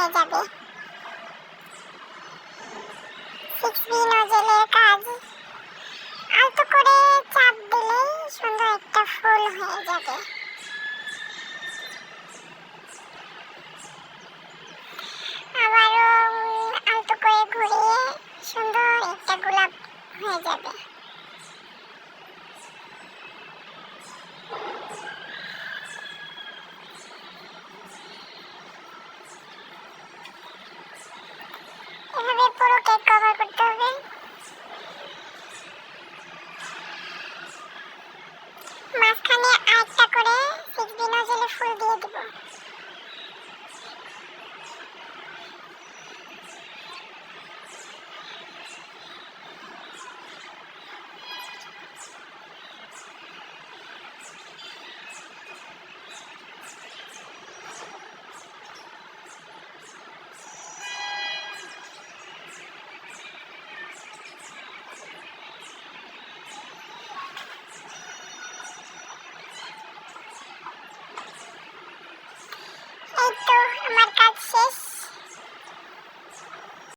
হয়ে যাবে। 6B নজলের কাজ আলতো করে চাপ দিলেই সুন্দর একটা ফুল হয়ে যাবে। আবারও আলতো করে ঘুরিয়ে সুন্দর একটা গোলাপ হয়ে যাবে।